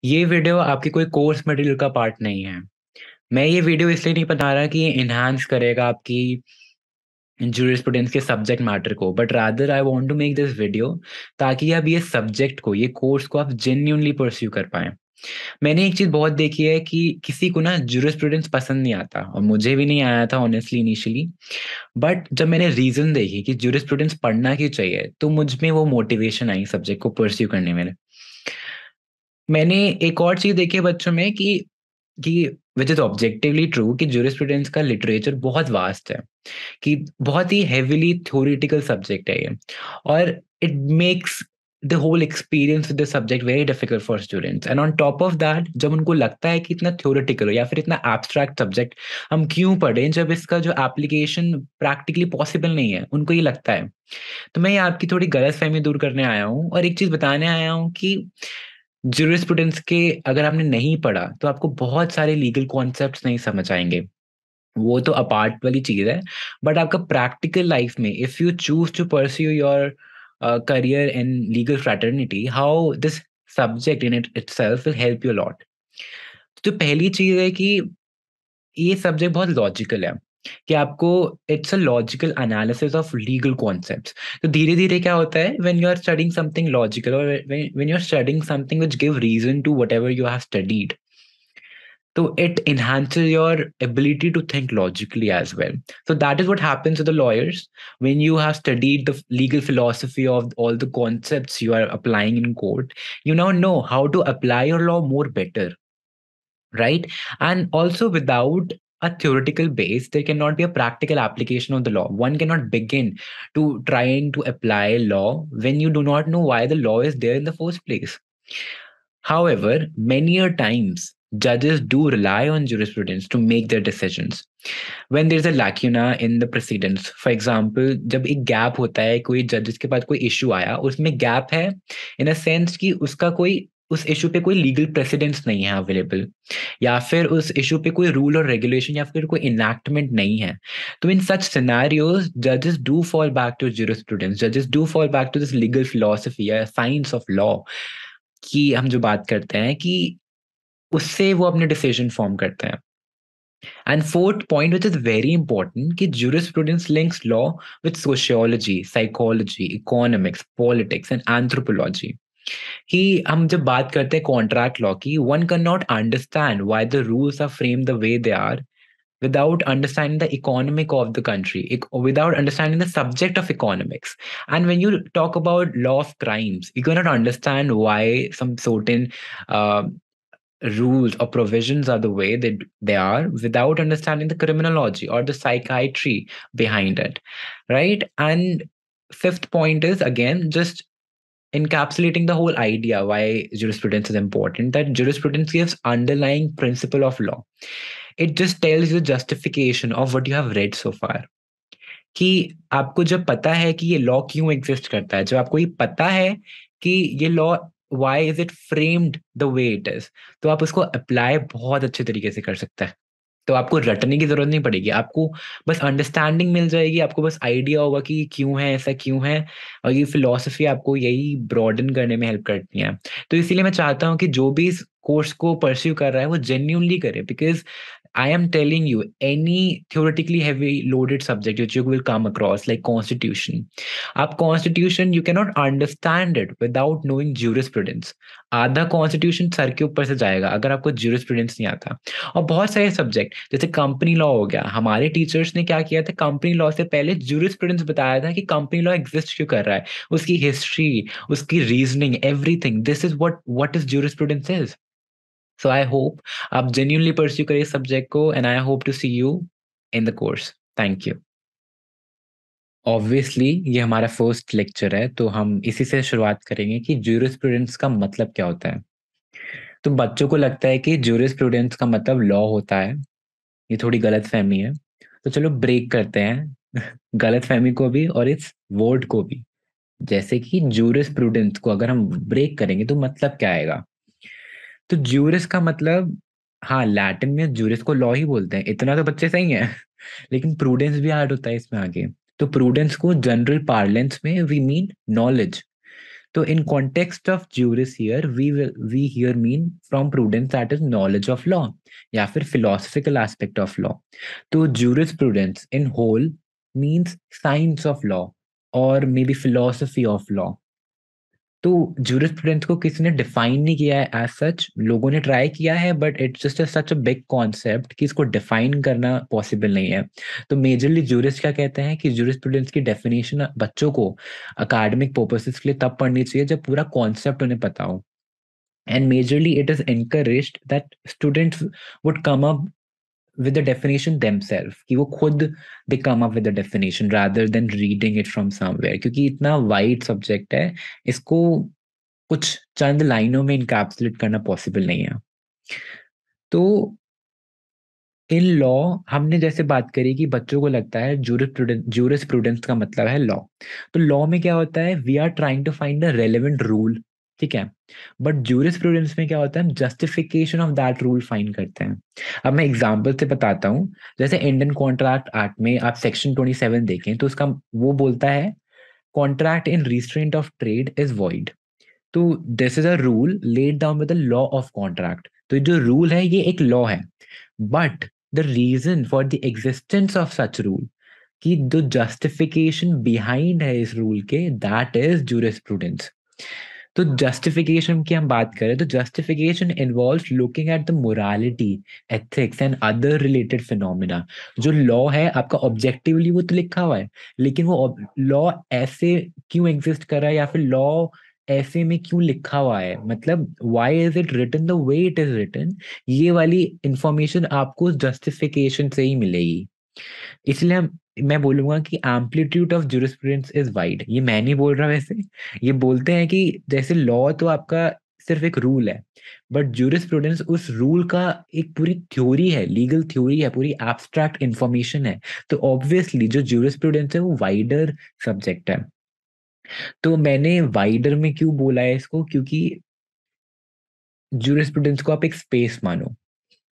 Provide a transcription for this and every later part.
ये वीडियो आपकी कोई कोर्स मटेरियल का पार्ट नहीं है। मैं ये वीडियो इसलिए नहीं बना रहा कि ये इन्हांस करेगा आपकी जूरिस्प्रूडेंस के सब्जेक्ट मैटर को, but rather I want to make this video ताकि आप ये सब्जेक्ट को, ये कोर्स को आप जेन्युइनली परस्यू कर पाए। मैंने एक चीज बहुत देखी है कि किसी को ना जूरिस्प्रूडेंस पसंद नहीं आता, और मुझे भी नहीं आया था ऑनेस्टली इनिशियली। बट जब मैंने रीजन देखी कि जूरिस्प्रूडेंस पढ़ना क्यों चाहिए, तो मुझ में वो मोटिवेशन आई सब्जेक्ट को परस्यू करने में। मैंने एक और चीज देखी है बच्चों में कि विच इज ऑब्जेक्टिवली ट्रू कि जूरिस्प्रूडेंस का लिटरेचर बहुत वास्ट है, कि बहुत ही हेविली थ्योरेटिकल सब्जेक्ट है ये। और it makes the whole experience with the subject very difficult for students. And on top of that, जब उनको लगता है कि इतना थ्योरेटिकल हो या फिर इतना एब्स्ट्रैक्ट सब्जेक्ट हम क्यों पढ़ें जब इसका जो एप्लीकेशन प्रैक्टिकली पॉसिबल नहीं है, उनको ये लगता है। तो मैं ये आपकी थोड़ी गलतफहमी दूर करने आया हूँ और एक चीज बताने आया हूँ कि जूरिस्प्रूडेंस के अगर आपने नहीं पढ़ा तो आपको बहुत सारे लीगल कॉन्सेप्ट्स नहीं समझ आएंगे। वो तो अपार्ट वाली चीज है। बट आपका प्रैक्टिकल लाइफ में, if you choose to pursue your career in legal fraternity, how this subject in it itself will help you lot. तो पहली चीज है कि ये सब्जेक्ट बहुत लॉजिकल है, कि आपको it's a logical analysis of legal concepts. तो धीरे धीरे क्या होता है, when you are studying something logical, और when you are studying something which give reason to whatever you have studied, so it enhances your ability to think logically as well. So that is what happens to the lawyers when you have studied the legal philosophy of all the concepts you are applying in court. You now know how to apply your law more better, right? And also, without a theoretical base, there cannot be a practical application of the law. One cannot begin to trying to apply law when you do not know why the law is there in the first place. However, many a times judges do rely on jurisprudence to make their decisions. When there's a lacuna in the precedents, for example, जब एक gap होता है, कोई जजेस के पास कोई issue आया, उसमें गैप है इन अ सेंस कि उसका कोई उस इशू पे कोई लीगल प्रेसिडेंस नहीं है अवेलेबल, या फिर उस इशू पे कोई रूल और रेगुलेशन या फिर कोई इनैक्टमेंट नहीं है। तो इन सच सिनेरियोज जजेस do fall back to jurisprudence, जजेस do fall back to this legal philosophy या साइंस ऑफ लॉ की हम जो बात करते हैं, कि उससे वो अपने डिसीजन फॉर्म करते हैं। And fourth point which is very important, कि jurisprudence links law with sociology, psychology, economics, politics and anthropology. कि हम जब बात करते हैं कॉन्ट्रैक्ट लॉ की, one cannot understand why the rules are framed the way they are without understanding the economic of the country, without understanding the subject of economics. And when you talk about law of crimes, you cannot understand why some certain uh, rules or provisions are the way they are without understanding the criminology or the psychiatry behind it, right? And fifth point is again just encapsulating the whole idea why jurisprudence is important, that jurisprudence gives underlying principle of law. It just tells you the justification of what you have read so far, कि आपको जब पता है कि ये law क्यों exist करता है, जब आपको ये पता है कि ये law why is it framed the way it is, तो आप उसको अप्लाई बहुत अच्छे तरीके से कर सकते हैं। तो आपको रटने की जरूरत नहीं पड़ेगी, आपको बस अंडरस्टैंडिंग मिल जाएगी, आपको बस आइडिया होगा कि ये क्यों है, ऐसा क्यों है। और ये फिलॉसफी आपको यही ब्रॉडन करने में हेल्प करती है। तो इसीलिए मैं चाहता हूँ कि जो भी इस कोर्स को परस्यू कर रहा है वो जेन्यूनली करे, because I am telling you, any theoretically heavy loaded subject which you will come across, like constitution, आप constitution you cannot understand it without knowing jurisprudence. आधा constitution सर के ऊपर से जाएगा अगर आपको jurisprudence नहीं आता। और बहुत सारे सब्जेक्ट जैसे कंपनी लॉ हो गया, हमारे टीचर्स ने क्या किया था, कंपनी लॉ से पहले jurisprudence बताया था कि कंपनी लॉ एग्जिस्ट क्यों कर रहा है, उसकी हिस्ट्री, उसकी reasoning, everything. This is what is jurisprudence is. So I hope आप genuinely pursue करिए सब्जेक्ट को, and I hope to see you in the course. Thank you. Obviously ये हमारा फर्स्ट लेक्चर है, तो हम इसी से शुरुआत करेंगे कि ज्यूरिस्प्रूडेंस का मतलब क्या होता है। तो बच्चों को लगता है कि ज्यूरिस्प्रूडेंस का मतलब लॉ होता है, ये थोड़ी गलत फहमी है। तो चलो ब्रेक करते हैं गलत फहमी को भी और इस वर्ड को भी। जैसे कि ज्यूरिस्प्रूडेंस को अगर हम ब्रेक करेंगे तो मतलब क्या आएगा। तो ज्यूरिस का मतलब, हाँ लैटिन में ज्यूरिस को लॉ ही बोलते हैं, इतना तो बच्चे सही हैं लेकिन प्रूडेंस भी ऐड होता है इसमें आगे। तो प्रूडेंस को जनरल पार्लेंस में वी मीन नॉलेज। तो in context of juris here, we here mean from prudence that is knowledge of law या फिर philosophical aspect of law. तो jurisprudence in whole means science of law or maybe philosophy of law. तो jurisprudence को किसी ने define नहीं किया है एज सच, लोगों ने ट्राई किया है but it's just such a big concept कि इसको डिफाइन करना पॉसिबल नहीं है. तो मेजरली जूरिस्ट क्या कहते हैं कि jurisprudence की डेफिनेशन बच्चों को अकेडमिक पर्पसेस के लिए तब पढ़नी चाहिए जब पूरा कॉन्सेप्ट उन्हें पता हो. And majorly it is encouraged that students would come up with the definition themselves, कि वो खुद they come up with the definition rather than reading it from somewhere, क्योंकि इतना वाइड सब्जेक्ट है, इसको कुछ चंद लाइनों में इनकैप्सुलेट करना पॉसिबल नहीं है. तो इन लॉ हमने जैसे बात करी कि बच्चों को लगता है जूरिस्प्रूडेंस का मतलब है लॉ. तो लॉ में क्या होता है, we are trying to find a relevant rule, ठीक है. बट जूरिस्प्रूडेंस में क्या होता है, हम justification of that rule find करते हैं. अब मैं एग्जांपल से बताता हूँ. जैसे इंडियन कॉन्ट्रैक्ट एक्ट में आप सेक्शन 27 देखें तो उसका वो बोलता है contract in restraint of trade is void. तो this is a rule laid down with the law of contract. तो जो रूल है ये एक लॉ है, but the reason for the existence of such rule, कि जो जस्टिफिकेशन बिहाइंड है इस रूल के, दैट इज जूरिस्प्रूडेंस. तो जस्टिफिकेशन की हम बात करें तो justification involves looking at the morality, ethics and other related phenomena. जो लॉ है आपका ऑब्जेक्टिवली वो तो लिखा हुआ है, लेकिन वो लॉ ऐसे क्यों एग्जिस्ट कर रहा है या फिर लॉ ऐसे में क्यों लिखा हुआ है, मतलब why is it written the way it is written, ये वाली इंफॉर्मेशन आपको जस्टिफिकेशन से ही मिलेगी. इसलिए मैं बोलूंगा कि amplitude of jurisprudence is wide. ये मैं नहीं बोल रहा वैसे, ये बोलते हैं कि जैसे लॉ तो आपका सिर्फ एक रूल है, बट जूरिस्प्रूडेंस उस रूल का एक पूरी थ्योरी है, लीगल थ्योरी है, पूरी एब्स्ट्रैक्ट इंफॉर्मेशन है. तो ऑब्वियसली जो जूरिस्प्रूडेंस है वो वाइडर सब्जेक्ट है. तो मैंने वाइडर में क्यों बोला है इसको, क्योंकि जूरिस्प्रूडेंस को आप एक स्पेस मानो,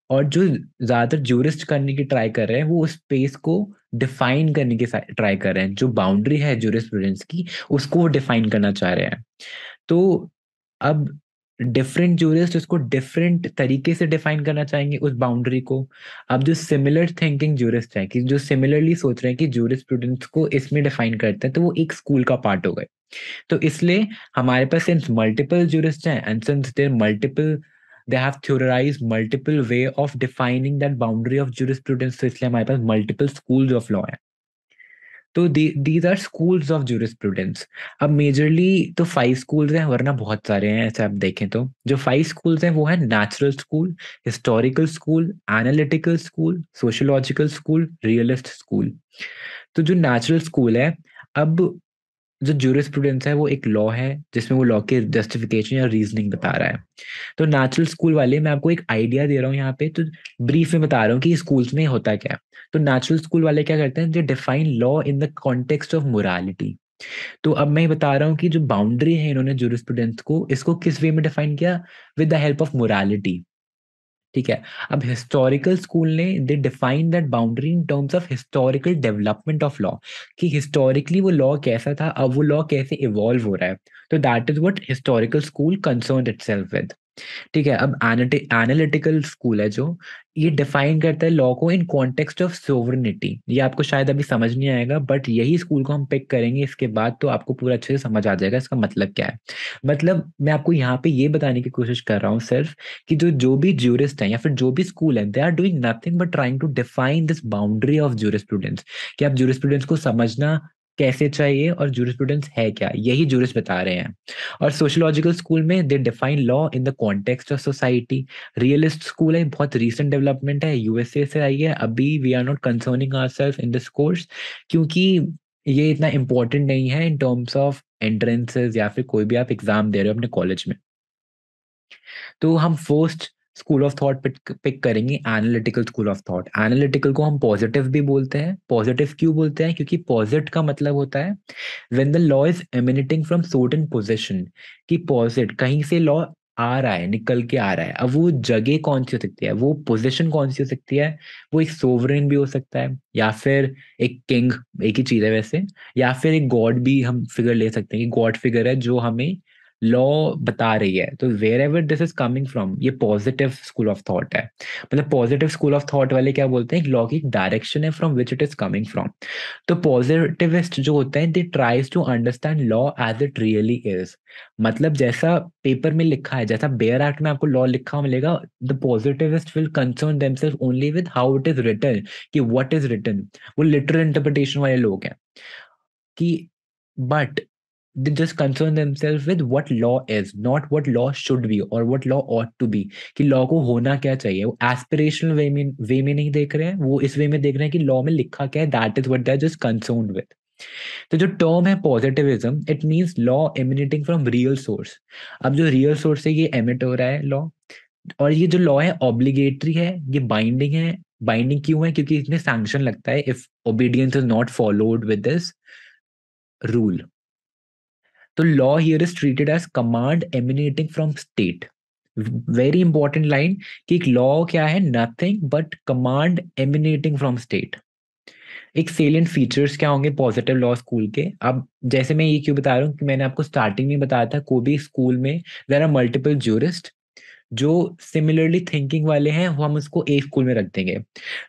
और जो ज्यादातर जूरिस्ट करने की ट्राई कर रहे हैं वो उस स्पेस को डिफाइन करने की ट्राई कर रहे हैं. जो बाउंड्री है जूरिस्प्रूडेंस की उसको वो डिफाइन करना चाह रहे हैं. तो अब डिफरेंट जूरिस्ट उसको डिफरेंट तरीके से डिफाइन करना चाहेंगे उस बाउंड्री को. अब जो सिमिलर थिंकिंग जूरिस्ट है कि जो सिमिलरली सोच रहे हैं कि जूरिस्प्रूडेंस को इसमें डिफाइन करते हैं, तो वो एक स्कूल का पार्ट हो गए. तो इसलिए हमारे पास सिंस मल्टीपल जूरिस्ट हैं and since there multiple, they have theorized multiple way of defining that boundary of jurisprudence, तो इसलिए हमारे पास multiple schools of law है. तो these are schools of jurisprudence. अब मेजरली तो 5 schools हैं, वरना बहुत सारे हैं ऐसे आप देखें तो. जो 5 schools हैं वो है natural school, historical school, analytical school, sociological school, realist school. तो जो नेचुरल स्कूल है, अब जो जूरिस्प्रूडेंस है वो एक लॉ है जिसमें वो लॉ के जस्टिफिकेशन या रीजनिंग बता रहा है. तो नेचुरल स्कूल वाले, मैं आपको एक आइडिया दे रहा हूँ यहाँ पे, तो ब्रीफ में बता रहा हूँ कि स्कूल्स में होता क्या है. तो नेचुरल स्कूल वाले क्या करते हैं, जो define law in the context of morality. तो अब मैं बता रहा हूँ कि जो बाउंड्री है इन्होंने जूरिस्प्रूडेंस को, इसको किस वे में डिफाइन किया, with the help of morality. ठीक है. अब हिस्टोरिकल स्कूल ने दे define that boundary in terms of historical development of law, कि हिस्टोरिकली वो लॉ कैसा था, अब वो लॉ कैसे इवॉल्व हो रहा है. तो that is what historical school concern itself with. ठीक है. अब एनालिटिकल स्कूल है जो ये डिफाइन करता है लॉ को इन कॉन्टेक्स्ट ऑफ सोवरेनिटी. ये आपको शायद अभी समझ नहीं आएगा, बट यही स्कूल को हम पिक करेंगे इसके बाद, तो आपको पूरा अच्छे से समझ आ जाएगा इसका मतलब क्या है. मतलब मैं आपको यहाँ पे ये बताने की कोशिश कर रहा हूँ सिर्फ कि जो भी ज्यूरिस्ट हैं या फिर जो भी स्कूल है, they are doing nothing but trying to define this boundary of jurisprudence, कि आप ज्यूरिस्प्रूडेंस को समझना कैसे चाहिए और ज्यूरिस्प्रूडेंस है क्या, यही ज्यूरिस्ट बता रहे हैं. और सोशियोलॉजिकल स्कूल में दे define law in the context of society. Realist school है, बहुत रीसेंट डेवलपमेंट है, यूएसए से आई है. अभी we are not concerning ourselves in this course, क्योंकि ये इतना इंपॉर्टेंट नहीं है इन टर्म्स ऑफ एंट्रेंसेस या फिर कोई भी आप एग्जाम दे रहे हो अपने कॉलेज में. तो हम first school of thought pick करेंगे analytical school of thought. Analytical को हम पॉजिटिव भी बोलते हैं. पॉजिटिव क्यों बोलते हैं, क्योंकि पॉजिट का मतलब होता है when the law is emanating from certain position, कि पॉजिट कहीं से लॉ आ रहा है, निकल के आ रहा है. अब वो जगह कौन सी हो सकती है, वो पोजीशन कौन सी हो सकती है, वो एक सोवरेन भी हो सकता है या फिर एक किंग, एक ही चीज है वैसे, या फिर एक गॉड भी हम फिगर ले सकते हैं कि गॉड फिगर है जो हमें लॉ बता रही है। तो wherever this is coming from, ये पॉजिटिव स्कूल ऑफ थॉट है। मतलब पॉजिटिव स्कूल ऑफ थॉट वाले क्या बोलते हैं, लॉ की एक डायरेक्शन है from which it is coming from. तो पॉजिटिविस्ट जो होते हैं they tries to understand law as it really is. मतलब जैसा पेपर में लिखा है, जैसा बेयर एक्ट में आपको लॉ लिखा हुआ मिलेगा, the positivist will concern themselves only with how it is written, कि व्हाट इज रिटन। वो लिटरल इंटरप्रिटेशन वाले लोग हैं कि, but they just concern themselves with what law is, not what law should be or what law ought to be, कि law को होना क्या चाहिए। वो एस्पिरेशनल वे में नहीं देख रहे हैं, वो इस वे में देख रहे हैं कि लॉ में लिखा क्या है, that is what they are just concerned with. तो जो टर्म है positivism, it means law emanating from real source. अब जो रियल सोर्स है ये एमिट हो रहा है लॉ, और ये जो लॉ है ऑब्लिगेटरी है, ये बाइंडिंग है। बाइंडिंग क्यों है, क्योंकि इसमें सैंक्शन लगता है if obedience is not followed with this rule. तो law here is treated as command emanating from state. Very important line, कि एक लॉ क्या है, nothing but command emanating from state. एक सेलियंट फीचर्स क्या होंगे पॉजिटिव लॉ स्कूल के। अब जैसे मैं ये क्यों बता रहा हूँ, कि मैंने आपको स्टार्टिंग में बताया था, कोई भी स्कूल में देयर आर मल्टीपल ज्यूरिस्ट जो सिमिलरली थिंकिंग वाले हैं, वो हम उसको एक स्कूल में रख देंगे।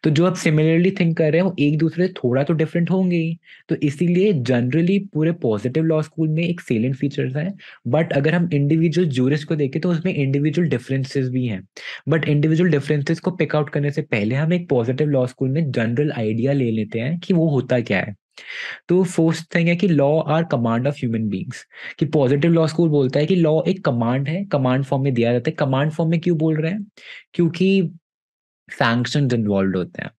तो जो आप सिमिलरली थिंक कर रहे हैं वो एक दूसरे से थोड़ा तो डिफरेंट होंगे ही। तो इसीलिए जनरली पूरे पॉजिटिव लॉ स्कूल में एक सेलियंट फीचर्स है। बट अगर हम इंडिविजुअल जूरिस्ट को देखें तो उसमें इंडिविजुअल डिफरेंसेस भी हैं। बट इंडिविजुअल डिफरेंसेस को पिक आउट करने से पहले हम एक पॉजिटिव लॉ स्कूल में जनरल आइडिया ले लेते हैं कि वो होता क्या है। तो फर्स्ट थिंग है कि law R command of human beings. कि पॉजिटिव लॉ स्कूल बोलता है कि लॉ एक कमांड है, कमांड फॉर्म में दिया जाता है। कमांड फॉर्म में क्यों बोल रहे हैं, क्योंकि सैंक्शंस इन्वॉल्व होते हैं।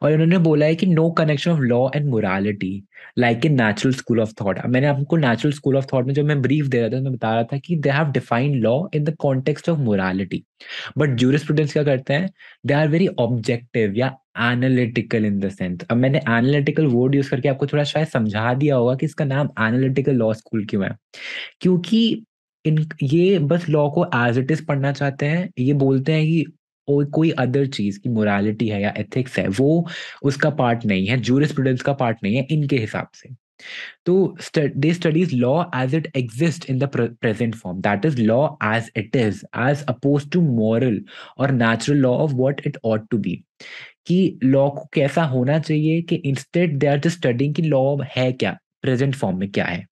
और उन्होंने बोला है कि no connection of law and morality like in natural school of thought. मैंने आपको नेचुरल स्कूल ऑफ थॉट में जब मैं ब्रीफ दे रहा था, मैं बता रहा था कि they have defined law in the context of morality. But jurisprudence क्या करते हैं, दे आर वेरी ऑब्जेक्टिव या एनालिटिकल इन द सेंस। अब मैंने एनालिटिकल वर्ड यूज करके आपको थोड़ा शायद समझा दिया होगा कि इसका नाम एनालिटिकल लॉ स्कूल क्यों है। क्योंकि इन ये बस लॉ को एज इट इज पढ़ना चाहते हैं। ये बोलते हैं कि कोई अदर चीज की मोरालिटी है या एथिक्स है, वो उसका पार्ट नहीं है, जूरिस्प्रूडेंस का पार्ट नहीं है इनके हिसाब से। तो they studies law as it exists in the present form, that is law as it is, as opposed to moral or natural law of what it ought to be। कि law को कैसा होना चाहिए, कि instead they are just studying कि law है क्या, present form में क्या है।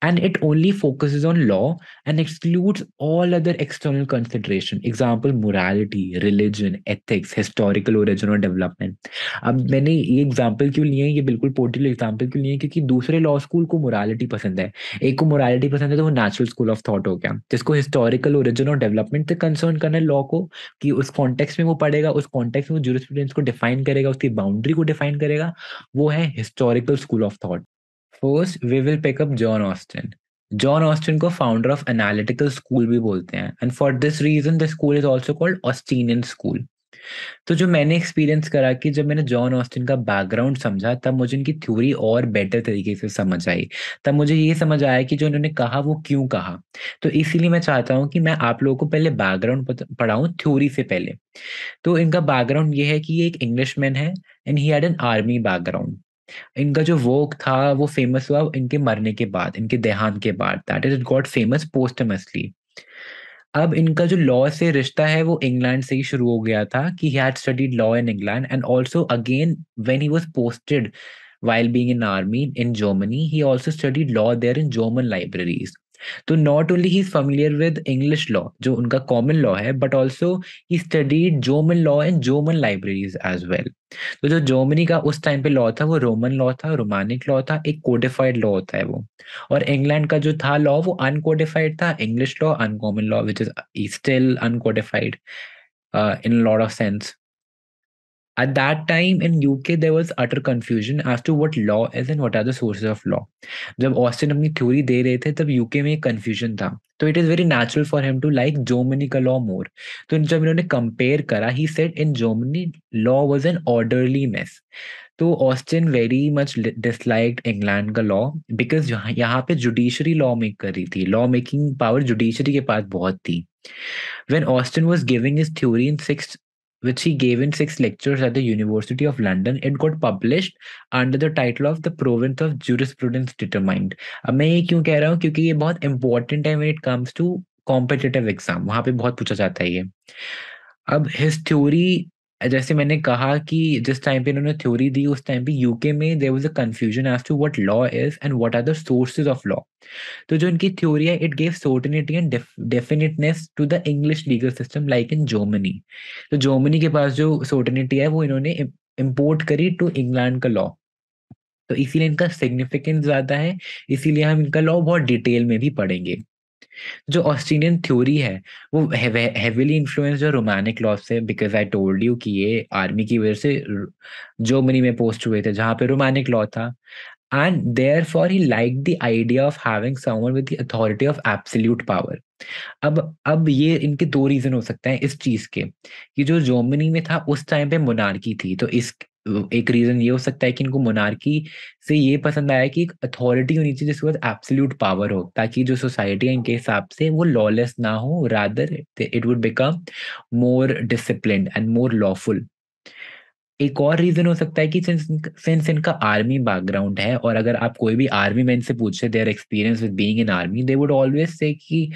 And it only focuses on law and excludes all other external consideration, example morality, religion, ethics, historical origin और development। अब मैंने ये एग्जाम्पल क्यों लिए हैं, ये बिल्कुल पोर्टिकल एग्जाम्पल क्यों लिए हैं, क्योंकि दूसरे लॉ स्कूल को मोरालिटी पसंद है। एक को मोरालिटी पसंद है तो वो नेचुरल स्कूल ऑफ थॉट हो गया, जिसको हिस्टोरिकल ओरिजिन और डेवलपमेंट से कंसर्न करना है लॉ को, कि उस कॉन्टेक्स्ट में वो पढ़ेगा, उस कॉन्टेक्स्ट में वो जूरिस्प्रूडेंस को डिफाइन करेगा, उसकी बाउंड्री को डिफाइन करेगा। वो है historical school of thought. First we will pick up John Austin. John Austin को फाउंडर ऑफ एनालिटिकल स्कूल भी बोलते हैं, and for this reason the school is also called Austinian school. तो जो मैंने एक्सपीरियंस करा, कि जब मैंने जॉन ऑस्टिन का बैकग्राउंड समझा, तब मुझे इनकी थ्योरी और बेटर तरीके से समझ आई। तब मुझे ये समझ आया कि जो उन्होंने कहा वो क्यों कहा। तो इसीलिए मैं चाहता हूँ कि मैं आप लोगों को पहले बैकग्राउंड पढ़ाऊँ थ्योरी से पहले। तो इनका बैकग्राउंड ये है कि ये एक इंग्लिशमैन है, and he had an army background. इनका जो वर्क था वो फेमस हुआ इनके मरने के बाद, इनके देहांत के बाद, that is it got famous posthumously. अब इनका जो लॉ से रिश्ता है वो इंग्लैंड से ही शुरू हो गया था, कि he had studied law in England and also again when he was posted while being in army in Germany, he also studied law there in German libraries. तो not only he is familiar with English law जो उनका common law है, but also he studied German law in German libraries as well. तो जो Germany का उस time पे law था वो रोमन लॉ था, रोमानिक लॉ था, एक कोडिफाइड लॉ होता है वो। और इंग्लैंड का जो था लॉ वो अनकोडिफाइड था, English law uncommon law which is still uncodified in a lot of sense. At that time in UK, there was utter confusion as to what law is and what are the sources of law. जब Austin अपनी theory दे रहे थे तब UK में confusion था, तो it is very natural for him to like Germany का लॉ मोर। तो जब इन्होंने कंपेयर करा, he said in Germany law was an orderly mess. तो Austin very much disliked England का लॉ, बिकॉज यहाँ पे जुडिशरी लॉ मेक कर रही थी, लॉ मेकिंग पावर जुडिशरी के पास बहुत थी। When Austin was giving his theory in sixth which he gave in 6 lectures at the University of London. It got published under the title of The Province of Jurisprudence Determined. अब मैं ये क्यों कह रहा हूँ, क्योंकि ये बहुत इंपॉर्टेंट है when it comes to competitive exam, वहां पे बहुत पूछा जाता है ये। अब हिज थ्योरी, जैसे मैंने कहा कि जिस टाइम पे इन्होंने थ्योरी दी उस टाइम पे यूके में there was a confusion as to what law is and what are the sources of law. तो जो इनकी थ्योरी है, it give certainty and definiteness to the English legal system like in Germany. तो Germany के पास जो certainty है वो इन्होंने इम्पोर्ट करी टू इंग्लैंड का लॉ। तो इसीलिए इनका सिग्निफिकेंस ज्यादा है, इसीलिए हम इनका लॉ बहुत डिटेल में भी पढ़ेंगे। जो ऑस्ट्रेलियन थ्योरी है वो हेविली इन्फ्लुएंस जो रोमानिक लॉ से, बिकॉज आई टोल्ड यू कि ये आर्मी की वजह से जर्मनी में पोस्ट हुए थे जहाँ पे रोमानिक लॉ था। And therefore he like the idea of having someone with the authority of absolute power. अब ये इनके दो रीजन हो सकते हैं इस चीज के, कि जो जर्मनी में था उस टाइम पे मोनार्की थी, तो इस एक रीजन ये हो सकता है कि इनको मोनार्की से ये पसंद आया कि एक अथॉरिटी होनी चाहिए जिसके पास एब्सोल्यूट पावर हो, ताकि जो सोसाइटी है इनके हिसाब से वो लॉलेस ना हो, rather it would become more disciplined and more lawful. एक और रीजन हो सकता है कि सिंस इनका आर्मी बैकग्राउंड है, और अगर आप कोई भी आर्मी मैन से पूछे their experience with being in army, they would always say कि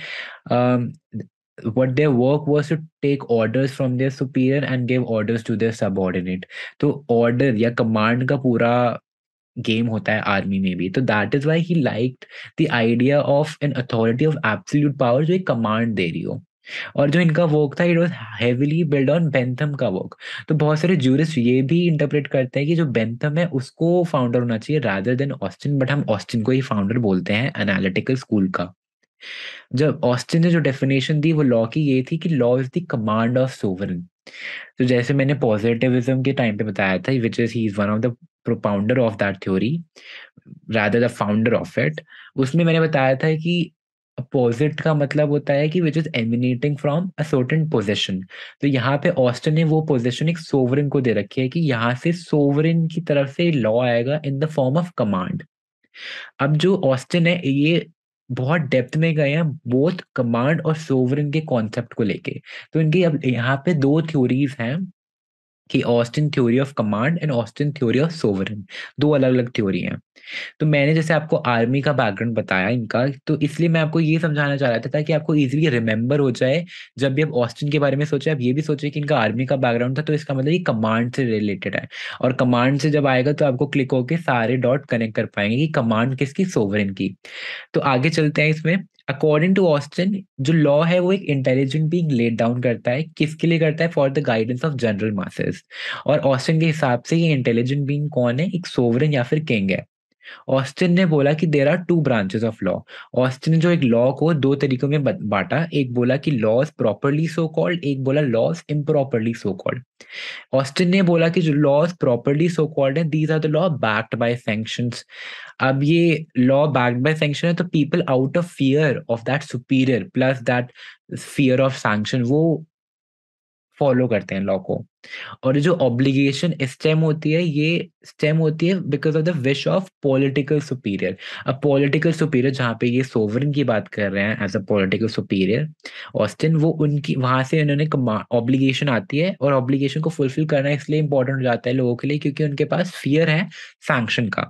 what their work was to take orders from their superior and give orders to their subordinate। तो ऑर्डर या कमांड का पूरा गेम होता है army में भी, तो that is why he liked the idea of an authority of absolute power जो एक कमांड दे रही हो। और जो इनका वर्क था it was heavily build on Bentham का वर्क। तो बहुत सारे ज्यूरिस्ट ये भी इंटरप्रेट करते हैं कि जो बेंथम है उसको फाउंडर होना चाहिए रादर देन ऑस्टिन, बट हम ऑस्टिन को ही फाउंडर बोलते हैं एनालिटिकल स्कूल का। जब ऑस्टिन ने जो डेफिनेशन दी वो लॉ की ये थी कि law is the command of sovereign. तो जैसे मैंने पॉजिटिविज्म के टाइम पे बताया था, which is he is one of the propounder of that theory, rather the founder of it. उसमें मैंने बताया था कि अपोजिट का मतलब होता है कि which is emanating from a certain position. तो यहाँ पे ऑस्टिन ने वो पोजीशन एक सोवरेन को दे रखी है कि यहाँ से सोवरेन की तरफ से लॉ आएगा in the form of command. अब जो ऑस्टिन है ये बहुत डेप्थ में गए हैं बोथ कमांड और सोवरेन के कॉन्सेप्ट को लेके। तो इनकी अब यहाँ पे दो थ्योरीज हैं कि Austin theory of command and Austin theory of sovereign, दो अलग अलग थ्योरी हैं। तो मैंने जैसे आपको आर्मी का बैकग्राउंड बताया इनका, तो इसलिए मैं आपको ये समझाना चाह रहा था ताकि आपको इजीली रिमेंबर हो जाए। जब भी आप ऑस्टिन के बारे में सोचे, आप ये भी सोचे कि इनका आर्मी का बैकग्राउंड था, तो इसका मतलब ये कमांड से रिलेटेड है। और कमांड से जब आएगा तो आपको क्लिक होके सारे डॉट कनेक्ट कर पाएंगे कि कमांड किसकी, सोवरेन की। तो आगे चलते हैं इसमें। अकॉर्डिंग टू ऑस्टिन जो लॉ है वो एक इंटेलिजेंट बीइंग लेड डाउन करता है, किसके लिए करता है, for the guidance of general masses. और ऑस्टिन के हिसाब से ये इंटेलिजेंट बीइंग कौन है, एक सोवरेन या फिर किंग है। ऑस्टिन ने बोला कि there are two branches of law. Austin ने जो एक लॉ को दो तरीकों में बांटा, एक बोला कि लॉज प्रॉपरली सो कॉल्ड, एक बोला laws improperly so called. Austin ने बोला कि जो लॉज प्रॉपरली सो कॉल्ड है these are the law backed by sanctions. अब ये लॉ बैक्ड बाय सैंक्शन है तो people out of fear of that superior plus that fear of sanction वो फॉलो करते हैं लॉ को। और जो ऑब्लिगेशन स्टेम होती है ये स्टेम होती है because of the wish of political superior. अब पॉलिटिकल सुपीरियर जहाँ पे ये सोवरेन की बात कर रहे हैं as a political superior Austin, वो उनकी वहां से उन्होंने ऑब्लिगेशन आती है, और ऑब्लिगेशन को फुलफिल करना इसलिए इंपॉर्टेंट हो जाता है लोगों के लिए क्योंकि उनके पास फियर है सैंक्शन का।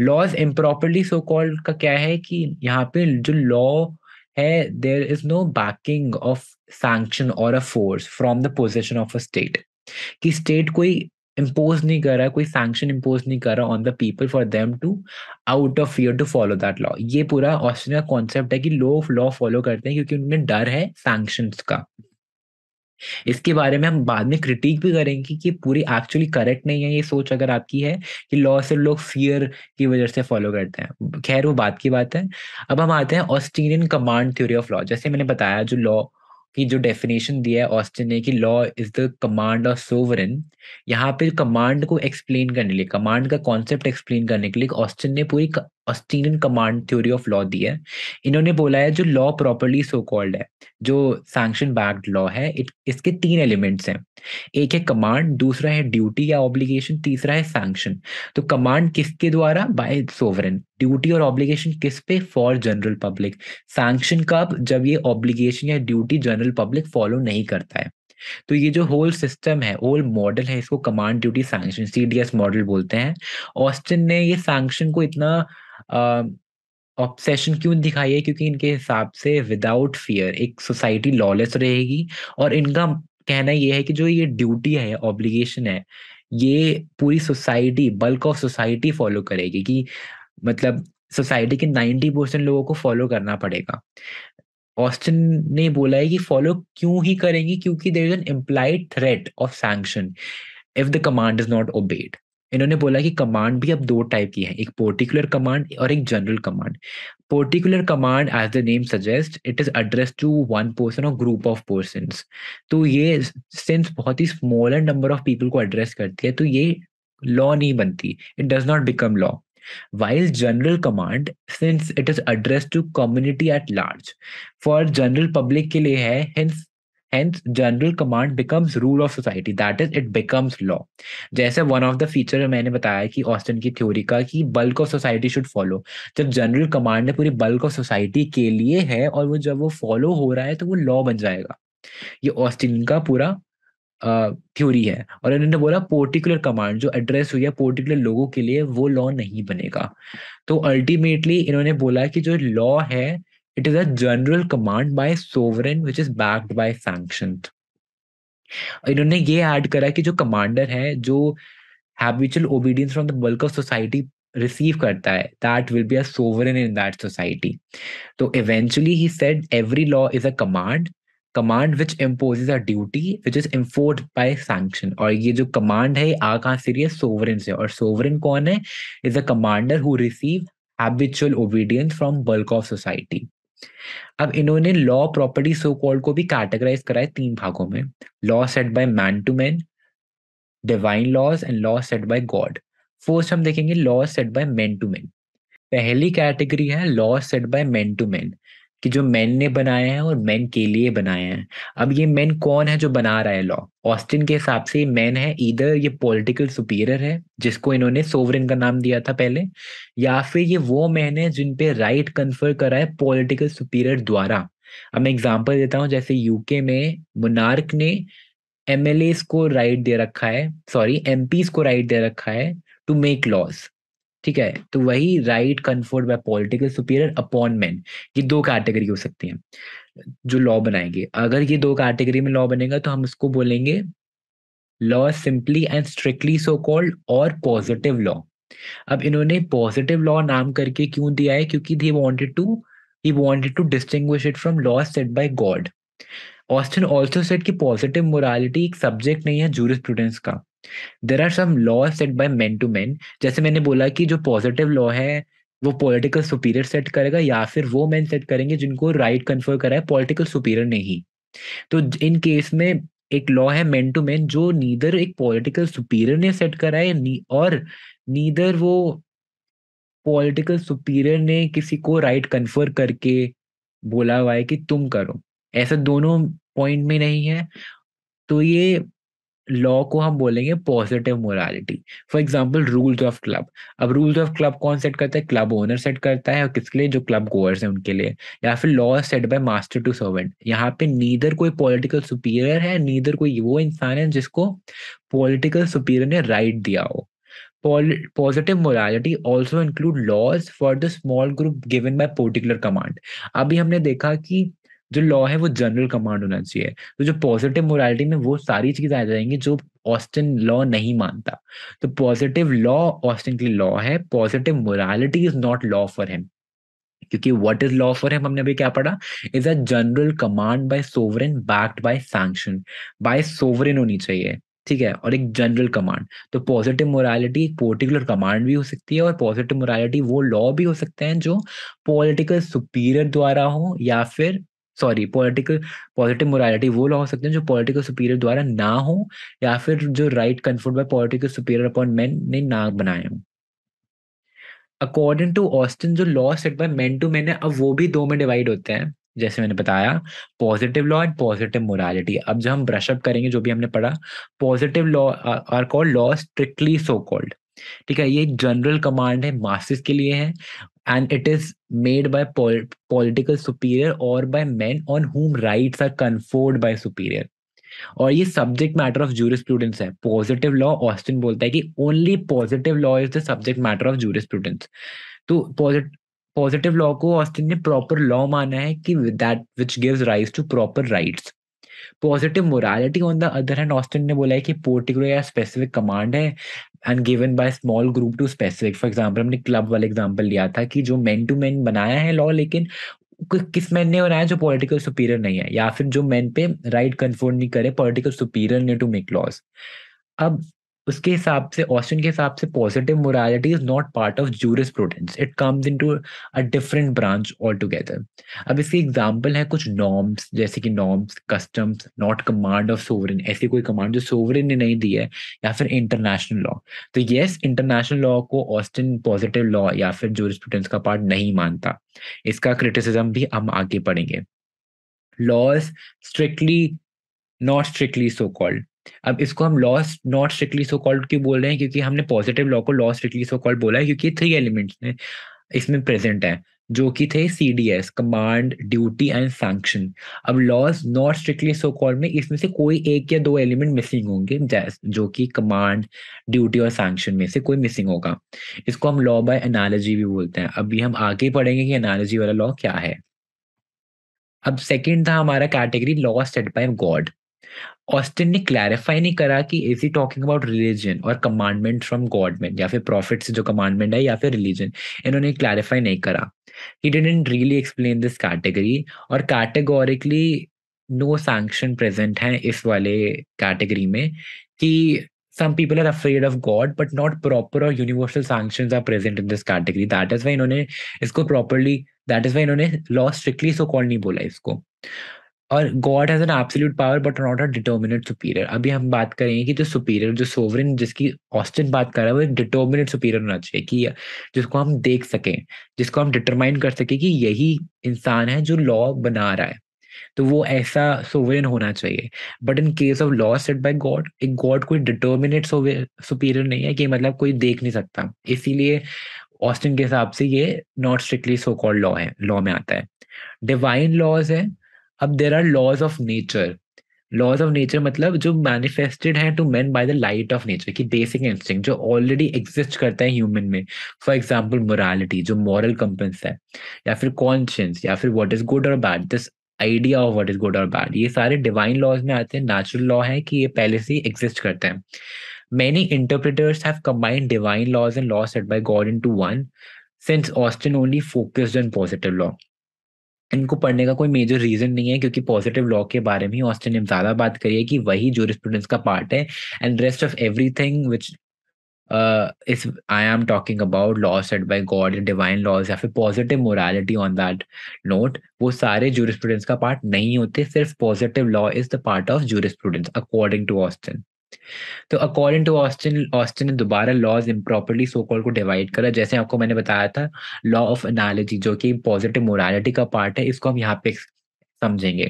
लॉज इम्प्रॉपरली सो कॉल्ड का क्या है कि यहाँ पे जो लॉ है there is no backing of sanction और a force from the position of a state, कि स्टेट कोई इम्पोज नहीं कर रहा, कोई सैंक्शन इम्पोज नहीं कर रहा on the people for them to out of fear to follow that law. ये पूरा ऑस्ट्रेलिया का कॉन्सेप्ट है कि लोग लॉ फॉलो करते हैं क्योंकि उनमें डर है सैंक्शंस का। इसके बारे में हम बाद में क्रिटिक भी करेंगे कि पूरी एक्चुअली करेक्ट नहीं है ये सोच अगर आपकी है कि लॉ से लोग फियर की वजह से फॉलो करते हैं, खैर वो बात की बात है। अब हम आते हैं Australian command theory of law. जैसे मैंने बताया जो लॉ की जो डेफिनेशन दिया है ऑस्टिन ने कि law is the command of sovereign, यहाँ पे कमांड को एक्सप्लेन करने के लिए, कमांड का कॉन्सेप्ट एक्सप्लेन करने के लिए ऑस्टिन ने पूरी Australian command theory of law दी है। इन्होंने बोला है जो लॉ प्रॉपरली सो कॉल्ड है, जो सैंक्शन बैक्ड लॉ है, इसके तीन एलिमेंट्स हैं। एक है कमांड, दूसरा है ड्यूटी या ऑब्लिगेशन, तीसरा है सैंक्शन। तो कमांड किसके द्वारा, बाय सोवरेन। ड्यूटी और ऑब्लिगेशन किस पे, फॉर जनरल पब्लिक। सैंक्शन कब, जब ये ऑब्लिगेशन या ड्यूटी जनरल पब्लिक फॉलो नहीं करता है। तो ये जो होल सिस्टम है, होल मॉडल है, इसको command duty sanction, CDS model बोलते हैं। ऑस्टिन ने ये सैंक्शन को इतना ऑब्सेशन क्यों दिखाई है, क्योंकि इनके हिसाब से विदाउट फियर एक सोसाइटी लॉलेस रहेगी, और इनका कहना ये है कि जो ये ड्यूटी है, ऑब्लिगेशन है, ये पूरी society, bulk of society follow करेगी, कि मतलब सोसाइटी के 90% लोगों को फॉलो करना पड़ेगा। ऑस्टिन ने बोला है कि फॉलो क्यों ही करेंगी, क्योंकि there is an implied threat of sanction if the command is not obeyed. इन्होंने बोला कि कमांड भी अब दो टाइप की है, एक पर्टिकुलर कमांड और एक general command. Particular command, as the name suggest, it is address to one person और ग्रुप ऑफ पर्सन्स। तो ये सिंस बहुत ही स्मॉलर नंबर ऑफ पीपल को एड्रेस करती है, तो ये लॉ नहीं बनती, it does not become law. While general command, since it is addressed to community at large, for general public के लिए है, hence general command becomes rule of society, that is it becomes law। जैसे one of the feature मैंने बताया कि Austin की theory का, कि bulk of society should follow। जब जनरल कमांड है पूरी bulk of society के लिए है, और वो जब वो फॉलो हो रहा है तो वो लॉ बन जाएगा। ये ऑस्टिन का पूरा थ्योरी है। और इन्होंने बोला पर्टिकुलर कमांड जो एड्रेस हुई है पर्टिकुलर लोगों के लिए, वो लॉ नहीं बनेगा। तो अल्टीमेटली इन्होंने बोला कि जो लॉ है, it is a general command by sovereign which is backed by sanction. इन्होंने ये ऐड करा कि जो कमांडर है, जो habitual obedience from the bulk of society receive करता है, that will be a sovereign in that society. तो eventually he said every law is a command which imposes a duty which is enforced by sanction। और ये जो command है, आ कहाँ से रही है, सोवरेन से। और सोवरेन कौन है, is a commander who receive habitual obedience from bulk of society. अब इन्होंने लॉ प्रॉपर्टी सो कॉल्ड को भी कैटेगराइज करा है तीन भागों में: law set by man to man, divine laws and law set by God. First हम देखेंगे law set by man to man. पहली कैटेगरी है law set by men to men, कि जो मेन ने बनाए हैं और मेन के लिए बनाए हैं। अब ये मेन कौन है जो बना रहा है लॉ? ऑस्टिन के हिसाब से मेन है, इधर ये पॉलिटिकल सुपीरियर है जिसको इन्होंने सोवरेन का नाम दिया था पहले, या फिर ये वो मैन है जिन पे राइट कन्फर करा है पॉलिटिकल सुपीरियर द्वारा। अब मैं एग्जांपल देता हूँ, जैसे यूके में मोनार्क ने एमएलए को राइट दे रखा है, सॉरी एमपीज को राइट दे रखा है टू मेक लॉज। ठीक है, तो वही right conferred by political superior upon man. ये दो कैटेगरी हो सकती हैं जो लॉ बनाएंगे। अगर ये दो कैटेगरी में लॉ बनेगा तो हम उसको बोलेंगे law simply and strictly so called, और पॉजिटिव लॉ। अब इन्होंने पॉजिटिव लॉ नाम करके क्यों दिया है, क्योंकि he wanted to distinguish it from law set by God। Austin also said कि पॉजिटिव मोरालिटी एक सब्जेक्ट नहीं है जूरिस्प्रूडेंस का। There are some law set by men to men. जैसे मैंने बोला कि जो पॉजिटिव लॉ है वो पॉलिटिकल सुपीरियर सेट करेगा, या फिर वो मैन सेट करेंगे जिनको राइट कन्फर करा है पॉलिटिकल सुपीरियर ने ही। तो इन केस में एक लॉ है मेन टू मेन, जो नीदर एक पॉलिटिकल सुपीरियर ने सेट करा है, और नीदर वो पॉलिटिकल सुपीरियर ने किसी को राइट कन्फर करके बोला हुआ है कि तुम करो। ऐसा दोनों पॉइंट में नहीं है, तो ये लॉ को हम बोलेंगे positive morality. For example rules of club. अब रूल्स ऑफ क्लब कौन सेट करता है? क्लब ओनर सेट करता है, और किसके लिए? जो क्लब गोअर्स हैं उनके लिए। या फिर law set by master to servant. यहाँ पे नीदर कोई पॉलिटिकल सुपीरियर है, नीदर कोई वो इंसान है जिसको पॉलिटिकल सुपीरियर ने राइट दिया हो। Positive morality also include laws for the small group given by particular command। अभी हमने देखा कि जो लॉ है वो जनरल कमांड होना चाहिए, तो जो पॉजिटिव मोरालिटी में वो सारी चीजें आ जाएंगी जो ऑस्टिन लॉ नहीं मानता। तो पॉजिटिव लॉ ऑस्टिन के लिए लॉ है, positive morality is not law for him. क्योंकि what is law for him हमने अभी क्या पढ़ा, is a general command by sovereign backed by sanction. By sovereign होनी चाहिए, ठीक है, और एक जनरल कमांड। तो पॉजिटिव मोरालिटी एक पर्टिकुलर कमांड भी हो सकती है, और पॉजिटिव मोरालिटी वो लॉ भी हो सकते हैं जो पॉलिटिकल सुपीरियर द्वारा हो, या फिर सॉरी पॉलिटिकल पॉजिटिव मोरालिटी वो लॉ हो सकते हैं जो पॉलिटिकल सुपीरियर द्वारा ना हो, या फिर जो right conferred by political superior upon man ने ना बनाए हो। अकॉर्डिंग टू ऑस्टिन जो law set by men to men है, अब वो भी दो में डिवाइड होते हैं, जैसे मैंने बताया, positive law and positive morality. अब जब हम ब्रश अप करेंगे जो भी हमने पढ़ा, positive law are called law strictly so called. ठीक है, ये एक जनरल कमांड है, मासेस के लिए है, and it is made by political superior और by men on whom rights are conferred by superior. और ये सब्जेक्ट मैटर ऑफ जूरिस्प्रूडेंस है। पॉजिटिव लॉ, ऑस्टिन बोलता है कि only positive law is the subject matter of jurisprudence. तो positive law को Austin ने प्रॉपर लॉ माना है कि that which gives rise to proper rights. Positive morality on the other hand, Austin ने बोला है कि पर्टिकुलर या स्पेसिफिक कमांड है and given by small group to specific. For example हमने क्लब वाला एग्जांपल लिया था कि जो मैन टू मैन बनाया है लॉ, लेकिन किस मैन ने बनाया, जो पॉलिटिकल सुपीरियर नहीं है, या फिर जो मैन पे राइट कन्फर्म नहीं करे पॉलिटिकल सुपीरियर ने टू मेक लॉज। अब उसके हिसाब से, ऑस्टिन के हिसाब से, positive morality is not part of jurisprudence, it comes into a different branch all together. अब इसके एग्जांपल है कुछ नॉर्म्स, जैसे कि norms, customs, not command of sovereign, ऐसी कोई कमांड जो सोवरेन ने नहीं दी है, या फिर इंटरनेशनल लॉ। तो यस, इंटरनेशनल लॉ को ऑस्टिन पॉजिटिव लॉ या फिर जूरिस्प्रूडेंस का पार्ट नहीं मानता। इसका क्रिटिसिज्म भी हम आगे पढ़ेंगे। Laws strictly not strictly so called. अब इसको हम law not strictly so called क्यों बोल रहे हैं? क्योंकि हमने पॉजिटिव लॉ को लॉ स्ट्रिक्टली सो कॉल्ड बोला है क्योंकि 3 एलिमेंट्स में इसमें प्रेजेंट है, जो कि थे CDS, command, duty and sanction. अब laws not strictly so called में इसमें से कोई एक या दो एलिमेंट मिसिंग होंगे, जो कि कमांड, ड्यूटी और सैंक्शन में से कोई मिसिंग होगा। इसको हम लॉ बाय एनालॉजी भी बोलते हैं। अभी हम आगे पढ़ेंगे कि एनालॉजी वाला लॉ क्या है। अब सेकंड था हमारा category law set by God. Austin ने क्लैरिफाई नहीं करा कि is he talking about religion और कमांडमेंट फ्रॉम गॉड में, या फिर प्रॉफिट से जो कमांडमेंट है, या फिर रिलीजन। इन्होंने क्लैरिफाई नहीं करा। He didn't really explain this category, और कैटेगोरिकली नो सैंक्शन प्रेजेंट है इस वाले कैटेगरी में कि some people are afraid of God but not proper or universal sanctions are present in this category. That is why इन्होंने इसको properly, that is why इन्होंने law strictly so called नहीं बोला इसको। और God has an absolute power but not a determinate superior. अभी हम बात करेंगे कि जो सुपीरियर, जो सोवरेन जिसकी ऑस्टिन बात कर रहा है, वो एक डिटर्मिनेट सुपीरियर होना चाहिए, कि जिसको हम देख सकें, जिसको हम डिटरमाइन कर सकें कि यही इंसान है जो लॉ बना रहा है। तो वो ऐसा सोवरेन होना चाहिए। But in case of law set by God, एक गॉड कोई डिटर्मिनेट सुपीरियर नहीं है, कि मतलब कोई देख नहीं सकता। इसीलिए ऑस्टिन के हिसाब से ये not strictly so called law है, लॉ में आता है। डिवाइन लॉज है। अब there are laws of nature. Laws of nature मतलब जो मैनिफेस्टेड है to men by the light of nature, की बेसिक इंस्टिंक्ट जो ऑलरेडी एग्जिस्ट करता है ह्यूमन में। फॉर एग्जाम्पल मोरालिटी, जो मॉरल कंपस है, या फिर कॉन्शियंस, या फिर व्हाट इज गुड और bad, this idea of what is good और बैड, ये सारे डिवाइन लॉज में आते हैं। नेचुरल लॉ है कि ये पहले से ही एग्जिस्ट करते हैं। Many interpreters have combined divine laws and laws set by God into one, since Austin only focused on positive law. इनको पढ़ने का कोई मेजर रीजन नहीं है, क्योंकि पॉजिटिव लॉ के बारे में ऑस्टिन ने ज्यादा बात करी है कि वही जूरिस्प्रूडेंस का पार्ट है, and rest of everything which is I am talking about law set by God, divine laws, या फिर positive morality on that note, वो सारे जूरिस्प्रूडेंस का पार्ट नहीं होते। सिर्फ positive law is the part of jurisprudence according to Austin. तो according to Austin, Austin ने दोबारा लॉज इम्प्रॉपरली सो कॉल्ड को डिवाइड करा। जैसे आपको मैंने बताया था, लॉ ऑफ एनालॉजी जो कि पॉजिटिव मोरालिटी का पार्ट है, इसको हम यहाँ पे समझेंगे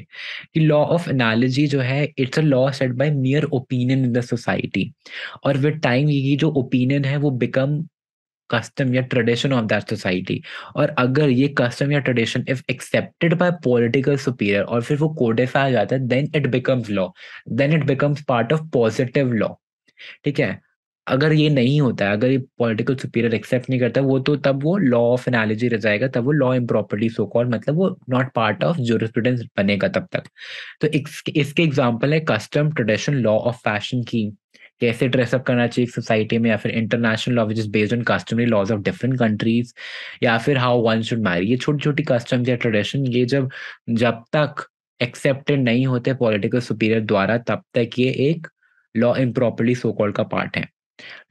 कि लॉ ऑफ एनालॉजी जो है, it's a law set by mere opinion in the society, और विद टाइम ये जो ओपिनियन है वो बिकम कस्टम या ट्रेडिशन ऑफ दैट सोसाइटी। और अगर ये कस्टम या tradition if accepted by political superior और फिर वो कोडिफाई हो जाता है, then it becomes law, then it becomes part of positive law. ठीक है। अगर ये नहीं होता है, अगर ये पॉलिटिकल सुपीरियर एक्सेप्ट नहीं करता, वो तो तब वो लॉ ऑफ एनालॉजी रह जाएगा, तब वो लॉ इम्प्रॉपर्ली सो कॉल्ड, मतलब वो नॉट पार्ट ऑफ जूरिस्प्रूडेंस बनेगा तब तक। तो इसके एग्जांपल है custom, tradition, law of fashion की, कैसे ड्रेसअप करना चाहिए सोसाइटी में, या फिर international law which is based on customary laws of different countries, या फिर हाउ वन शुड मैरी। ये छोटी छोटी कस्टम्स या ट्रेडिशन, ये जब जब तक एक्सेप्टेड नहीं होते पॉलिटिकल सुपीरियर द्वारा, तब तक ये एक लॉ इम्प्रॉपर्ली सो कॉल्ड का पार्ट है।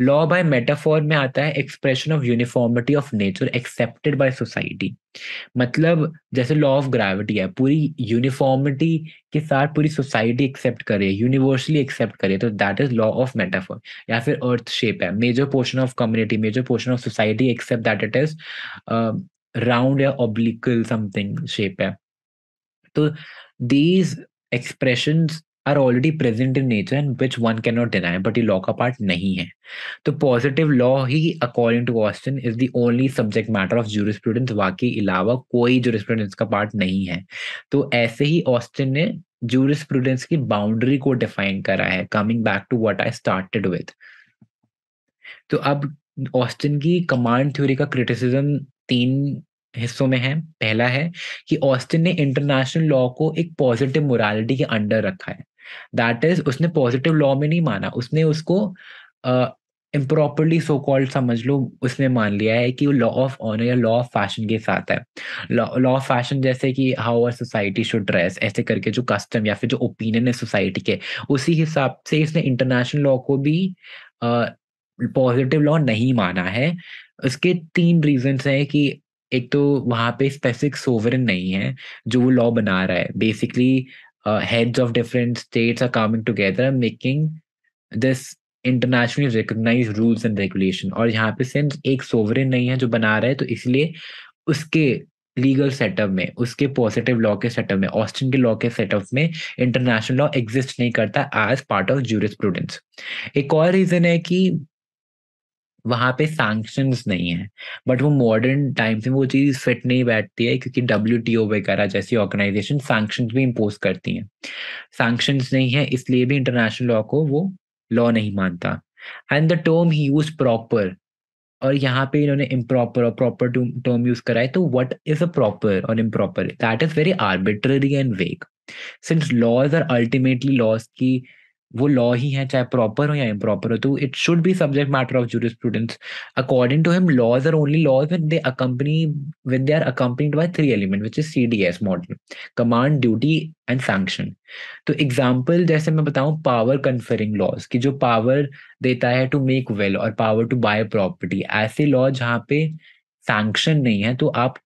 लॉ बाय मेटाफोर में आता है expression of uniformity of nature accepted by society. मतलब जैसे लॉ ऑफ ग्रेविटी है, पूरी यूनिफॉर्मिटी के साथ पूरी सोसाइटी एक्सेप्ट करे, यूनिवर्सली एक्सेप्ट करे, तो that is law of metaphor. या फिर अर्थ शेप है, major portion of community, major portion of society accept that it is round या ऑब्लिकल समथिंग शेप है। तो these expressions are already present in nature and which one cannot deny, but ये law का part नहीं है। तो पॉजिटिव लॉ ही according to Austin is the only subject matter of jurisprudence, बाकी अलावा कोई जूरिस्प्रूडेंस का पार्ट नहीं है। तो ऐसे ही ऑस्टिन ने जूरिस्प्रूडेंस की बाउंड्री को डिफाइन करा है, coming back to what I started with. तो अब ऑस्टिन की कमांड थ्योरी का क्रिटिसिज्म 3 हिस्सों में है। पहला है कि ऑस्टिन ने इंटरनेशनल लॉ को एक पॉजिटिव मोरालिटी के अंडर रखा है। दैट इज, उसने पॉजिटिव लॉ में नहीं माना, उसने उसको इम्प्रॉपरली सो कॉल्ड समझ लो, उसने मान लिया है कि वो लॉ ऑफ ऑनर या लॉ ऑफ फैशन के साथ है। लॉ ऑफ फैशन जैसे कि how a society should dress, ऐसे करके जो कस्टम या फिर जो ओपिनियन है सोसाइटी के, उसी हिसाब से इसने इंटरनेशनल लॉ को भी पॉजिटिव लॉ नहीं माना है। उसके 3 रीजंस हैं कि एक तो वहां पे स्पेसिफिक सोवरेन नहीं है जो वो लॉ बना रहा है। Basically heads of different states are coming together making this internationally recognise rules and regulation, और यहाँ पे सिंस एक सोवरेन नहीं है जो बना रहा है, तो इसलिए उसके लीगल सेटअप में, उसके पॉजिटिव लॉ के सेटअप में, ऑस्टिन के लॉ के सेटअप में इंटरनेशनल लॉ एग्जिस्ट नहीं करता एज पार्ट ऑफ जूरिस्प्रूडेंस। एक और रीजन है कि वहां पे सैंक्शंस नहीं है, बट वो मॉडर्न टाइम्स में वो चीज फिट नहीं बैठती है, क्योंकि WTO वगैरह जैसी ऑर्गेनाइजेशन सैंक्शंस भी इम्पोज करती हैं। सैंक्शंस नहीं है, इसलिए भी इंटरनेशनल लॉ को वो लॉ नहीं मानता। And the term he use proper, और यहाँ पे इन्होंने इम्प्रॉपर और प्रॉपर टर्म यूज करा है। तो व्हाट इज अ प्रॉपर और improper, that is very arbitrary and vague. Since laws are ultimately laws की, वो लॉ ही है चाहे प्रॉपर हो या इम्प्रॉपर हो, तो it should be subject matter of jurisprudence. According to him, laws are only laws when they are accompanied by 3 element which is CDS मॉडल: command, duty and sanction. तो एग्जाम्पल जैसे मैं बताऊं, पावर कन्फरिंग लॉज की जो power देता है to make well और पावर टू बाय प्रॉपर्टी, ऐसे लॉ जहाँ पे सैंक्शन नहीं है, तो आप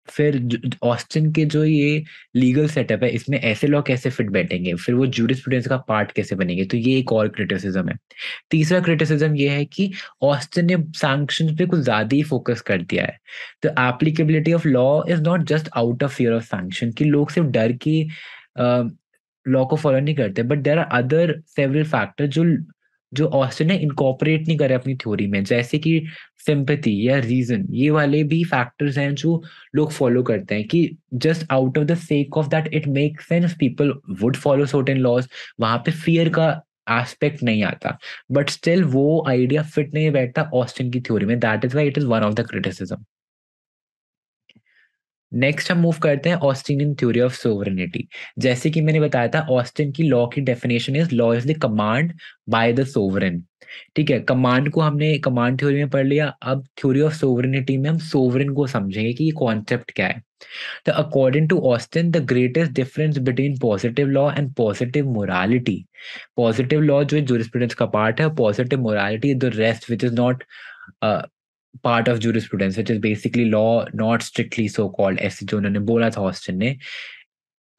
फिर ऑस्टिन के जो ये लीगल सेटअप है, इसमें ऐसे लॉ कैसे फिट बैठेंगे, फिर वो जूरिस्प्रूडेंस का पार्ट कैसे बनेंगे? तो ये एक और क्रिटिसिज्म है। तीसरा क्रिटिसिज्म ये है कि ऑस्टिन ने सैंक्शंस पे कुछ ज्यादा ही फोकस कर दिया है। तो applicability of law is not just out of fear of sanction, कि लोग सिर्फ डर की लॉ को फॉलो नहीं करते, but there are other several factor जो जो ऑस्टिन ने इनकॉर्पोरेट नहीं करे अपनी थ्योरी में, जैसे कि सिंपैथी या रीजन। ये वाले भी फैक्टर्स हैं जो लोग फॉलो करते हैं, कि just out of the sake of that it make sense people would follow certain laws, वहां पे फियर का एस्पेक्ट नहीं आता। बट स्टिल वो आइडिया फिट नहीं बैठता ऑस्टिन की थ्योरी में, that is why it is one of the criticism. Next हम मूव करते हैं ऑस्टिनियन थ्योरी ऑफ सोवरेनिटी। जैसे कि मैंने बताया था, ऑस्टिन की लॉ की definition is law is the command by the sovereign. ठीक है, कमांड को हमने कमांड थ्योरी में पढ़ लिया, अब थ्योरी ऑफ सोवरेनिटी में हम सोवरेन को समझेंगे कि ये कॉन्सेप्ट क्या है। तो according to Austin, the greatest difference between positive law and positive morality, positive law जो जूरिस्प्रूडेंस का पार्ट है, positive morality the rest which is not part of jurisprudence, which is basically law not strictly so called, ऐसे जो उन्होंने बोला था Austin ने।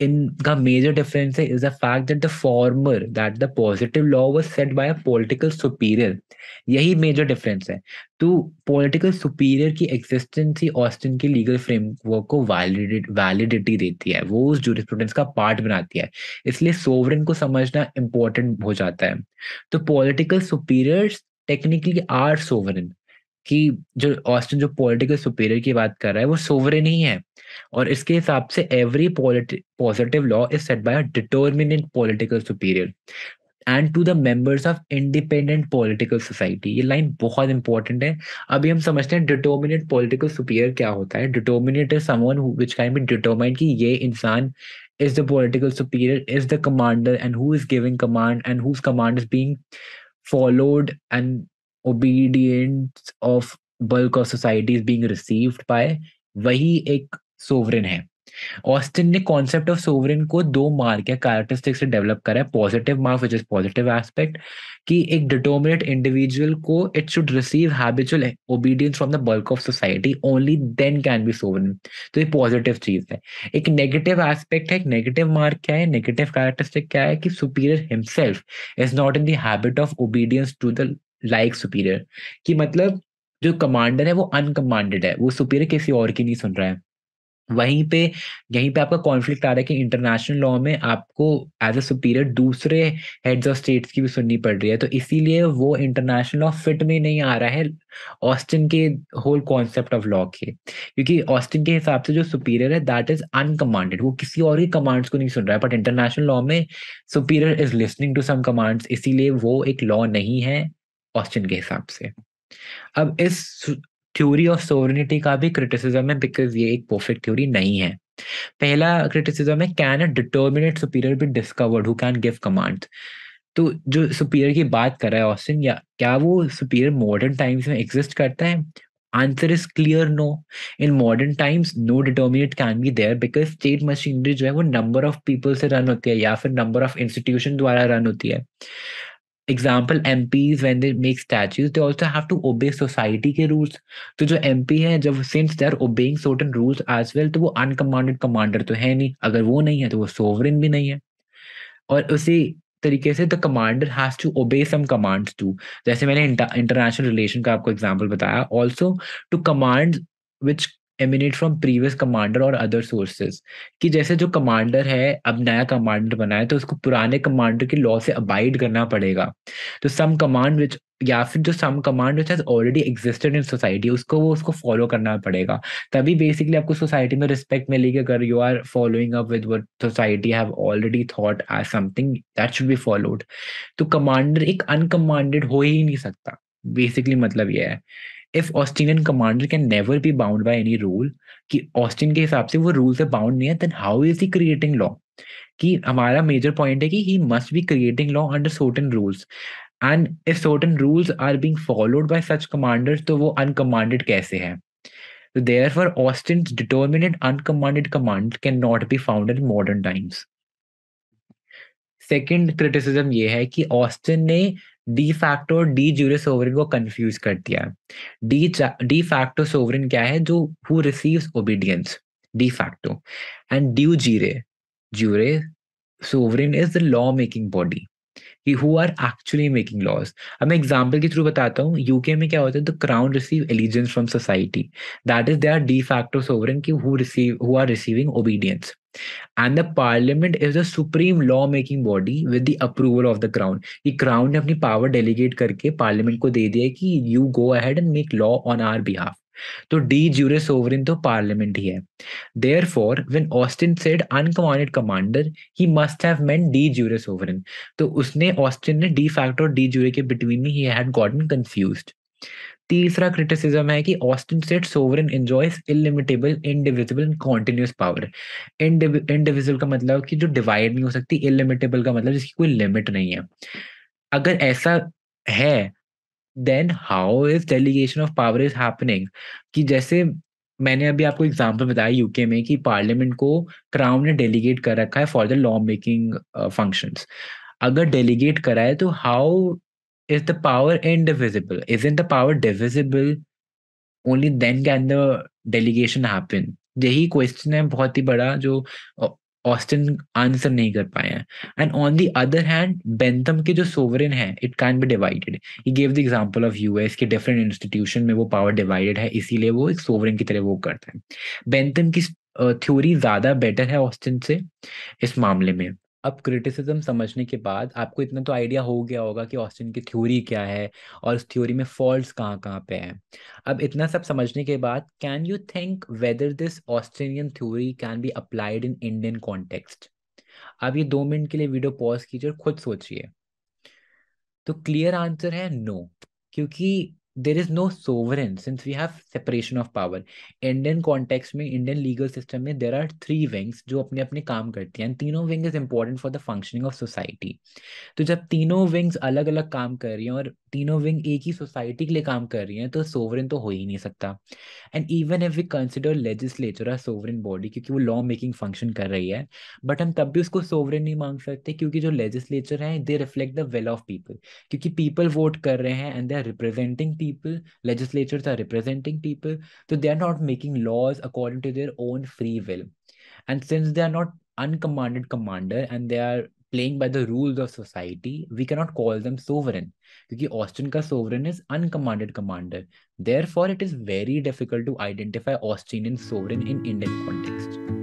इनका मेजर डिफरेंस है is the fact that the former, that the positive law was set by a political superior. यही major difference है। तो पॉलिटिकल सुपीरियर की एग्जिस्टेंस ही ऑस्टिन की लीगल फ्रेमवर्क को वैलिडिटी देती है, वो उस जूरिस्प्रूडेंस का पार्ट बनाती है। इसलिए सोवरेन को समझना इंपॉर्टेंट हो जाता है। तो political superiors technically are sovereign, कि जो ऑस्टिन जो पॉलिटिकल सुपीरियर की बात कर रहा है वो सोवरेन ही है। और इसके हिसाब से every positive law is set by a determinant political superior and to the members of independent political society. ये लाइन बहुत इंपॉर्टेंट है। अभी हम समझते हैं डिटर्मिनेंट पॉलिटिकल सुपीरियर क्या होता है। Determinate is someone which can be determined कि ये इंसान is the political superior, is the commander, and who is giving command and whose command is being followed, and obedience of bulk of society is being received by, वही एक sovereign है। Austin ने concept of sovereign को 2 mark या characteristic से develop करा है। Positive mark which is positive aspect, कि एक डिटर्मिनेट इंडिविजुअल को it should receive habitual obedience from the bulk of society, only then can be sovereign. तो ये पॉजिटिव चीज है। एक नेगेटिव एस्पेक्ट है, एक नेगेटिव मार्क क्या है, नेगेटिव कैरेक्टरिस्टिक क्या है, कि superior himself is not in the habit of obedience to the like superior. कि मतलब जो कमांडर है वो अनकमांडेड है, वो सुपीरियर किसी और की नहीं सुन रहा है, वहीं पे यहीं पे आपका कॉन्फ्लिक्ट आ रहा है कि इंटरनेशनल लॉ में आपको एज अ सुपीरियर दूसरे हेड्स ऑफ स्टेट्स की भी सुननी पड़ रही है, तो इसीलिए वो इंटरनेशनल लॉ फिट में नहीं आ रहा है ऑस्टिन के होल कॉन्सेप्ट ऑफ लॉ के, क्योंकि ऑस्टिन के हिसाब से जो सुपीरियर है दैट इज अनकमांडेड, वो किसी और की कमांड्स को नहीं सुन रहा है, बट इंटरनेशनल लॉ में superior is listening to some commands, इसीलिए वो एक लॉ नहीं है ऑस्टिन के हिसाब से। अब इस थ्योरी ऑफ सोवरेनिटी का भी क्रिटिसिज्म है, बिकॉज ये एक परफेक्ट थ्योरी नहीं है। पहला क्रिटिसिज्म है, can a determinate superior be discovered who can give command. तो जो सुपीरियर की बात कर रहा है ऑस्टिन, या क्या वो सुपीरियर मॉडर्न टाइम्स में एग्जिस्ट करता है? Answer is clear no. In modern times no determinate can be there, because state machinery जो है वो नंबर ऑफ पीपल से रन होती है या फिर नंबर ऑफ इंस्टीट्यूशन द्वारा रन होती है। Example MPs when they make statutes they also have to obey society के rules। तो जो MP है जब since they are obeying certain rules as well, तो वो अनकमांडेड कमांडर तो है नहीं, अगर वो नहीं है तो वो सोवरेन भी नहीं है। और उसी तरीके से the commander has to obey some commands to, जैसे मैंने इंटरनेशनल रिलेशन का आपको एग्जांपल बताया, also to commands which emanate from previous commander और अदर सोर्सेज, कि जैसे जो कमांडर है अब नया कमांडर बना है तो उसको पुराने कमांडर के लॉ से अबाइड करना पड़ेगा। तो सम कमांड विच, या फिर जो some command which has already existed in society उसको वो उसको फॉलो करना पड़ेगा, तभी बेसिकली आपको सोसाइटी में रिस्पेक्ट मिलेगी, अगर you are following up with what society have already thought as something that should be followed. तो कमांडर एक अनकमांडेड हो ही नहीं सकता, बेसिकली मतलब ये है। If Australian commander can never be bound by any rule, कि ऑस्टिन के हिसाब से वो रूल से बाउंड नहीं है, then how is he creating law? कि हमारा मेजर पॉइंट है कि he must be creating law under certain rules, and if certain rules are being followed by such commanders तो वो अनकमांडेड कैसे है? So therefore, Austin's determinate uncommanded command cannot be found in modern times. Second criticism ये है कि Austin ने de facto और de jure sovereign को कंफ्यूज कर दिया। डी फैक्टो सोवरेन क्या है? जो who receives obedience, de facto, and de jure jure sovereign is the law making body, कि who are actually making laws. अब मैं एग्जांपल के थ्रू बताता हूँ, यूके में क्या होता है, the crown receive allegiance from society, that is they are de facto sovereign, की who are receiving obedience, and the parliament is the supreme law making body with the approval of the crown. कि crown ने अपनी power delegate करके parliament को दे दिया है कि you go ahead and make law on our behalf. तो de jure sovereign तो पार्लियामेंट ही है। Therefore, when Austin said uncommanded commander, he must have meant de jure sovereign. तो उसने ऑस्टिन ने डी फैक्टो और डी जूरे के between में ही हैड गॉटन कंफ्यूज्ड। तीसरा क्रिटिसिज्म है कि Austin said sovereign enjoys illimitable indivisible and continuous power. Indivisible का मतलब कि जो डिवाइड नहीं हो सकती, इलिमिटेबल का मतलब जिसकी कोई लिमिट नहीं है। अगर ऐसा है then how is delegation of power is happening? कि जैसे मैंने अभी आपको एग्जांपल बताया यूके में कि पार्लियामेंट को क्राउन ने डेलीगेट कर रखा है for the law making functions. अगर डेलीगेट करा है तो how is the power indivisible? Isn't the power divisible? Only then can the delegation happen. यही क्वेश्चन है बहुत ही बड़ा जो ऑस्टिन आंसर नहीं कर पाए हैं। And on the other hand Bentham के जो सोवरेन है it can be divided. He give the example of US के डिफरेंट इंस्टीट्यूशन में वो पावर डिवाइडेड है, इसीलिए वो एक सोवरेन की तरह वो करता है। बेंथम की थ्योरी ज्यादा बेटर है ऑस्टिन से इस मामले में। अब क्रिटिसिज्म समझने के बाद आपको इतना तो आइडिया हो गया होगा कि ऑस्टिन की थ्योरी क्या है और उस थ्योरी में फॉल्ट्स कहाँ कहाँ पे हैं। अब इतना सब समझने के बाद can you think whether this Australian theory can be applied in Indian context? आप ये 2 मिनट के लिए वीडियो पॉज कीजिए और खुद सोचिए। तो क्लियर आंसर है नो, क्योंकि there is no sovereign since we have separation of power. Indian context में, इंडियन लीगल सिस्टम में देर आर 3 विंग्स जो अपने अपने काम करती हैं, तीनों wing is important for the functioning of society. तो जब तीनों विंग्स अलग अलग काम कर रही हैं और तीनों विंग एक ही सोसाइटी के लिए काम कर रही हैं तो सोवरेन तो हो ही नहीं सकता। And even if we consider legislature a sovereign body, क्योंकि वो लॉ मेकिंग फंक्शन कर रही है, बट हम तब भी उसको सोवरेन नहीं मांग सकते, क्योंकि जो लेजिस्लेचर है they reflect the will of people, क्योंकि पीपल वोट कर रहे हैं and they are representing people, legislatures are representing people, तो they are not making laws according to their own free will. And since they are not uncommanded commander and they are playing by the rules of society, we cannot call them sovereign. क्योंकि Austin का sovereign is uncommanded commander. Therefore, it is very difficult to identify Austinian sovereign in Indian context.